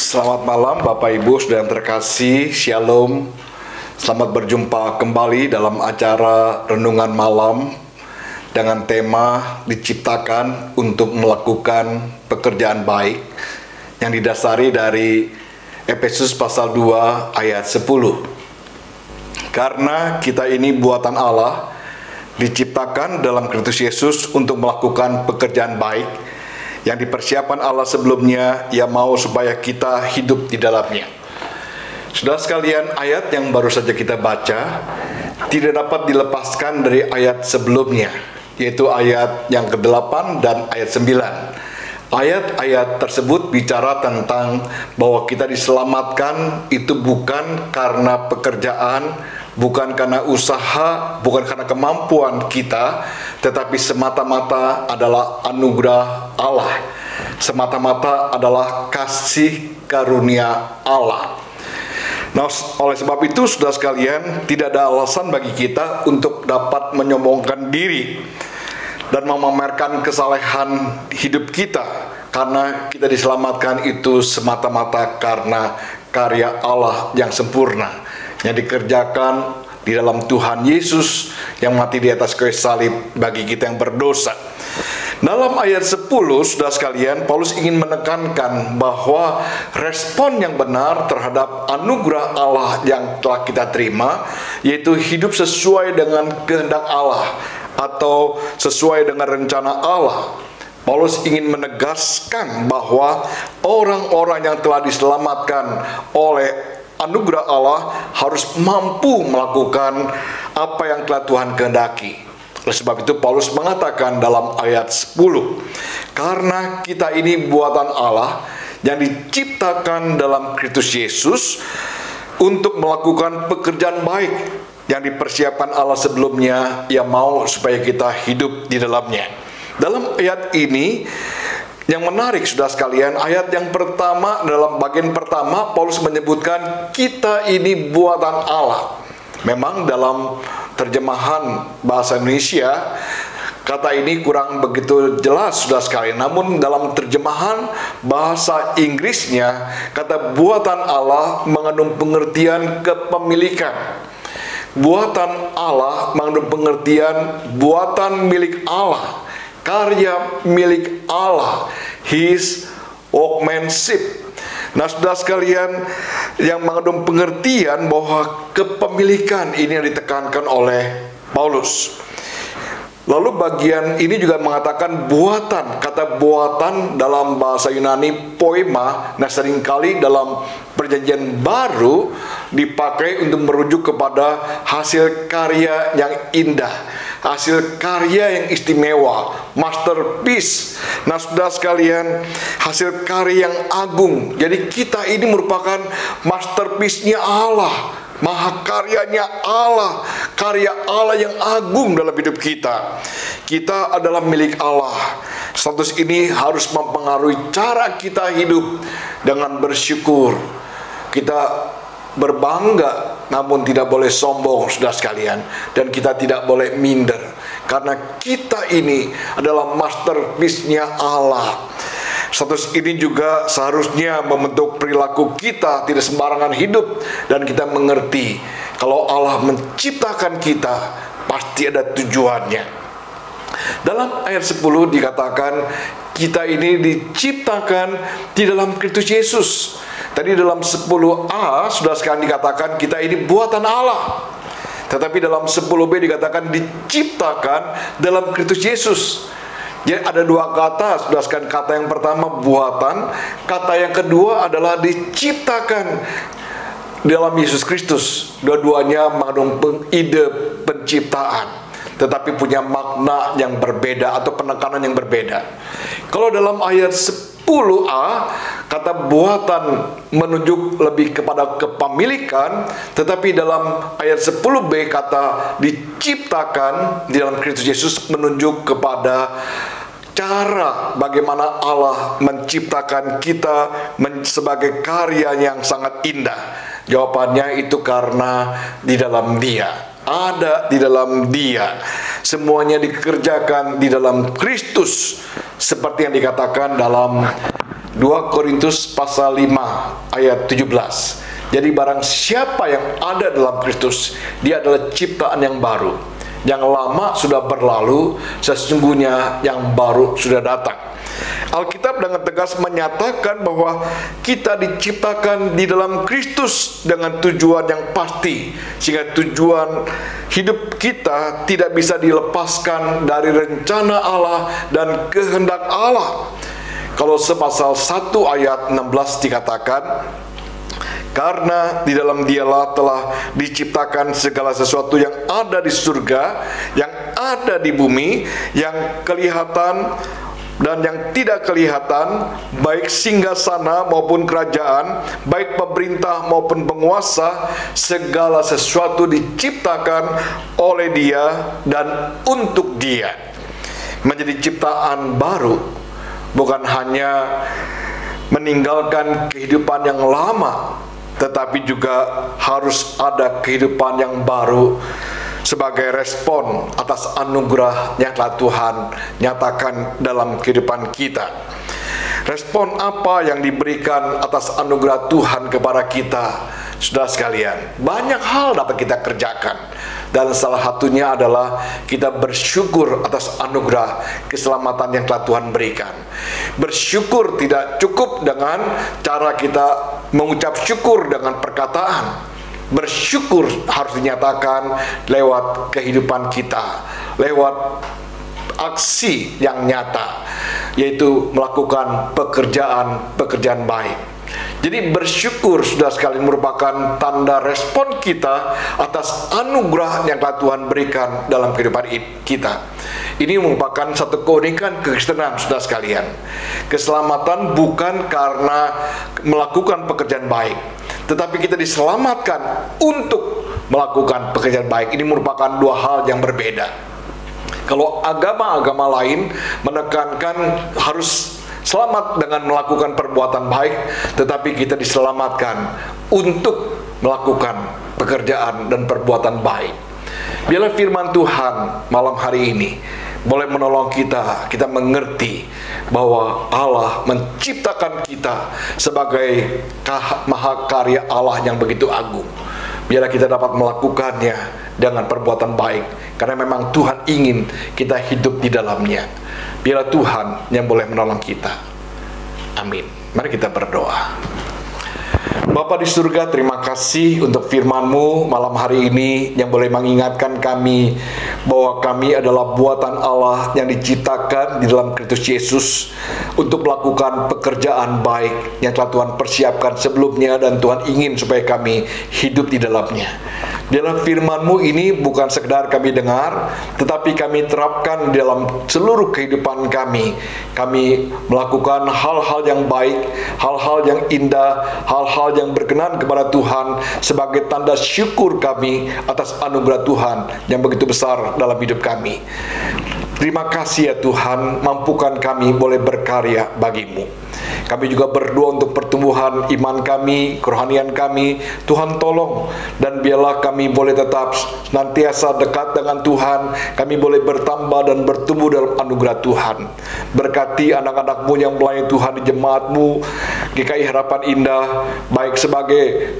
Selamat malam Bapak Ibu Saudara yang terkasih, Shalom. Selamat berjumpa kembali dalam acara Renungan Malam dengan tema diciptakan untuk melakukan pekerjaan baik yang didasari dari Efesus pasal 2 ayat 10. Karena kita ini buatan Allah, diciptakan dalam Kristus Yesus untuk melakukan pekerjaan baik yang dipersiapkan Allah sebelumnya. Ia mau supaya kita hidup di dalamnya. Saudara sekalian, ayat yang baru saja kita baca tidak dapat dilepaskan dari ayat sebelumnya, yaitu ayat yang ke-8 dan ayat 9. Ayat-ayat tersebut bicara tentang bahwa kita diselamatkan itu bukan karena pekerjaan, bukan karena usaha, bukan karena kemampuan kita, tetapi semata-mata adalah anugerah Allah. Semata-mata adalah kasih karunia Allah. Nah, oleh sebab itu, saudara sekalian, tidak ada alasan bagi kita untuk dapat menyombongkan diri dan memamerkan kesalehan hidup kita, karena kita diselamatkan itu semata-mata karena karya Allah yang sempurna yang dikerjakan di dalam Tuhan Yesus yang mati di atas kayu salib bagi kita yang berdosa. Dalam ayat 10, saudara sekalian, Paulus ingin menekankan bahwa respon yang benar terhadap anugerah Allah yang telah kita terima, yaitu hidup sesuai dengan kehendak Allah atau sesuai dengan rencana Allah. Paulus ingin menegaskan bahwa orang-orang yang telah diselamatkan oleh anugerah Allah harus mampu melakukan apa yang telah Tuhan kehendaki. Oleh sebab itu Paulus mengatakan dalam ayat 10, karena kita ini buatan Allah yang diciptakan dalam Kristus Yesus untuk melakukan pekerjaan baik yang dipersiapkan Allah sebelumnya. Ia mau supaya kita hidup di dalamnya. Dalam ayat ini yang menarik, saudara sekalian, ayat yang pertama, dalam bagian pertama Paulus menyebutkan kita ini buatan Allah. Memang dalam terjemahan bahasa Indonesia kata ini kurang begitu jelas, saudara sekalian. Namun dalam terjemahan bahasa Inggrisnya, kata buatan Allah mengandung pengertian kepemilikan. Buatan Allah mengandung pengertian buatan milik Allah, karya milik Allah, His workmanship. Nah, saudara sekalian, yang mengandung pengertian bahwa kepemilikan ini yang ditekankan oleh Paulus. Lalu bagian ini juga mengatakan buatan. Kata buatan dalam bahasa Yunani poema, nah seringkali dalam perjanjian baru dipakai untuk merujuk kepada hasil karya yang indah, hasil karya yang istimewa, masterpiece. Nah, saudara sekalian, hasil karya yang agung. Jadi kita ini merupakan masterpiece-nya Allah, mahakaryanya Allah, karya Allah yang agung dalam hidup kita. Kita adalah milik Allah. Status ini harus mempengaruhi cara kita hidup dengan bersyukur. Kita berbangga, namun tidak boleh sombong, saudara sekalian. Dan kita tidak boleh minder, karena kita ini adalah masterpiece-nya Allah. Status ini juga seharusnya membentuk perilaku kita, tidak sembarangan hidup, dan kita mengerti kalau Allah menciptakan kita pasti ada tujuannya. Dalam ayat 10 dikatakan kita ini diciptakan di dalam Kristus Yesus. Tadi dalam 10a sudah sekalian dikatakan kita ini buatan Allah. Tetapi dalam 10b dikatakan diciptakan dalam Kristus Yesus. Jadi ada dua kata, sudah sekalian. Kata yang pertama buatan, kata yang kedua adalah diciptakan dalam Yesus Kristus. Dua-duanya mengandung ide penciptaan, tetapi punya makna yang berbeda atau penekanan yang berbeda. Kalau dalam ayat 10a, kata buatan menunjuk lebih kepada kepemilikan, tetapi dalam ayat 10b kata diciptakan di dalam Kristus Yesus menunjuk kepada cara bagaimana Allah menciptakan kita sebagai karya yang sangat indah. Jawabannya itu karena di dalam Dia, ada di dalam Dia. Semuanya dikerjakan di dalam Kristus, seperti yang dikatakan dalam 2 Korintus pasal 5 ayat 17. Jadi barang siapa yang ada dalam Kristus, dia adalah ciptaan yang baru. Yang lama sudah berlalu, sesungguhnya yang baru sudah datang. Alkitab dengan tegas menyatakan bahwa kita diciptakan di dalam Kristus dengan tujuan yang pasti, sehingga tujuan hidup kita tidak bisa dilepaskan dari rencana Allah dan kehendak Allah. Kalau pasal 1 ayat 16 dikatakan, karena di dalam Dialah telah diciptakan segala sesuatu yang ada di surga, yang ada di bumi, yang kelihatan dan yang tidak kelihatan, baik singgasana maupun kerajaan, baik pemerintah maupun penguasa, segala sesuatu diciptakan oleh Dia dan untuk Dia. Menjadi ciptaan baru bukan hanya meninggalkan kehidupan yang lama, tetapi juga harus ada kehidupan yang baru sebagai respon atas anugerah yang telah Tuhan nyatakan dalam kehidupan kita. Respon apa yang diberikan atas anugerah Tuhan kepada kita? Saudara sekalian, banyak hal dapat kita kerjakan, dan salah satunya adalah kita bersyukur atas anugerah keselamatan yang telah Tuhan berikan. Bersyukur tidak cukup dengan cara kita mengucap syukur dengan perkataan. Bersyukur harus dinyatakan lewat kehidupan kita, lewat aksi yang nyata, yaitu melakukan pekerjaan baik. Jadi bersyukur, saudara sekalian, merupakan tanda respon kita atas anugerah yang telah Tuhan berikan dalam kehidupan kita. Ini merupakan satu keunikan kekristenan, saudara sekalian. Keselamatan bukan karena melakukan pekerjaan baik, tetapi kita diselamatkan untuk melakukan pekerjaan baik. Ini merupakan dua hal yang berbeda. Kalau agama-agama lain menekankan harus selamat dengan melakukan perbuatan baik, tetapi kita diselamatkan untuk melakukan pekerjaan dan perbuatan baik. Biarlah firman Tuhan malam hari ini boleh menolong kita mengerti bahwa Allah menciptakan kita sebagai mahakarya Allah yang begitu agung. Biarlah kita dapat melakukannya dengan perbuatan baik, karena memang Tuhan ingin kita hidup di dalamnya. Biarlah Tuhan yang boleh menolong kita. Amin. Mari kita berdoa. Bapa di surga, terima kasih untuk firman-Mu malam hari ini yang boleh mengingatkan kami bahwa kami adalah buatan Allah yang diciptakan di dalam Kristus Yesus untuk melakukan pekerjaan baik yang telah Tuhan persiapkan sebelumnya, dan Tuhan ingin supaya kami hidup di dalamnya. Dalam firman-Mu ini bukan sekedar kami dengar, tetapi kami terapkan dalam seluruh kehidupan kami. Kami melakukan hal-hal yang baik, hal-hal yang indah, hal-hal yang berkenan kepada Tuhan sebagai tanda syukur kami atas anugerah Tuhan yang begitu besar dalam hidup kami. Terima kasih ya Tuhan, mampukan kami boleh berkarya bagi-Mu. Kami juga berdoa untuk pertumbuhan iman kami, kerohanian kami. Tuhan tolong, dan biarlah kami boleh tetap senantiasa dekat dengan Tuhan. Kami boleh bertambah dan bertumbuh dalam anugerah Tuhan. Berkati anak-anak-Mu yang melayani Tuhan di jemaat-Mu GKI Harapan Indah, baik sebagai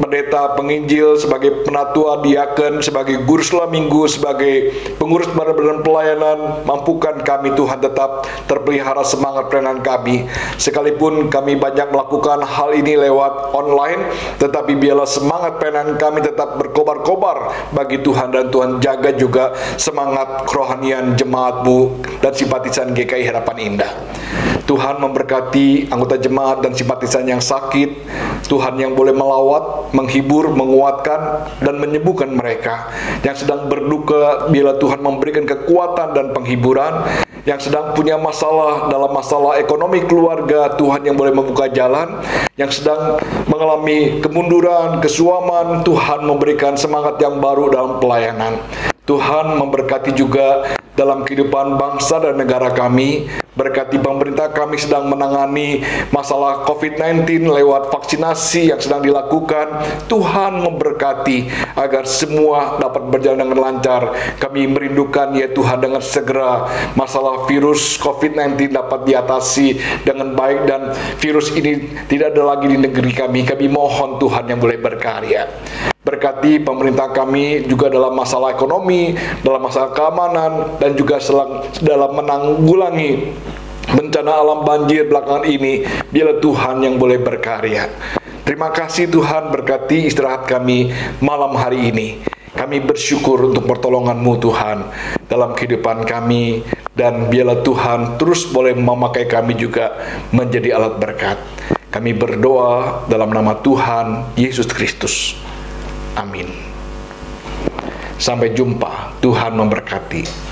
pendeta, penginjil, sebagai penatua, diaken, sebagai guru sekolah minggu, sebagai pengurus badan pelayanan. Mampukan kami Tuhan tetap terpelihara semangat pelayanan kami, sekalipun kami banyak melakukan hal ini lewat online, tetapi biarlah semangat pelayanan kami tetap berkobar-kobar bagi Tuhan, dan Tuhan jaga juga semangat kerohanian jemaat-Mu dan simpatisan GKI Harapan Indah. Tuhan memberkati anggota jemaat dan simpatisan yang sakit. Tuhan yang boleh melawat, menghibur, menguatkan, dan menyembuhkan mereka. Yang sedang berduka, bila Tuhan memberikan kekuatan dan penghiburan. Yang sedang punya masalah dalam masalah ekonomi keluarga, Tuhan yang boleh membuka jalan. Yang sedang mengalami kemunduran, kesuaman, Tuhan memberikan semangat yang baru dalam pelayanan. Tuhan memberkati juga dalam kehidupan bangsa dan negara kami. Berkati pemerintah kami sedang menangani masalah COVID-19 lewat vaksinasi yang sedang dilakukan. Tuhan memberkati agar semua dapat berjalan dengan lancar. Kami merindukan ya Tuhan dengan segera masalah virus COVID-19 dapat diatasi dengan baik dan virus ini tidak ada lagi di negeri kami. Kami mohon Tuhan yang boleh berkarya. Berkati pemerintah kami juga dalam masalah ekonomi, dalam masalah keamanan, dan juga dalam menanggulangi bencana alam banjir belakangan ini. Biarlah Tuhan yang boleh berkarya. Terima kasih Tuhan, berkati istirahat kami malam hari ini. Kami bersyukur untuk pertolongan-Mu Tuhan dalam kehidupan kami, dan biarlah Tuhan terus boleh memakai kami juga menjadi alat berkat. Kami berdoa dalam nama Tuhan Yesus Kristus. Amin. Sampai jumpa. Tuhan memberkati.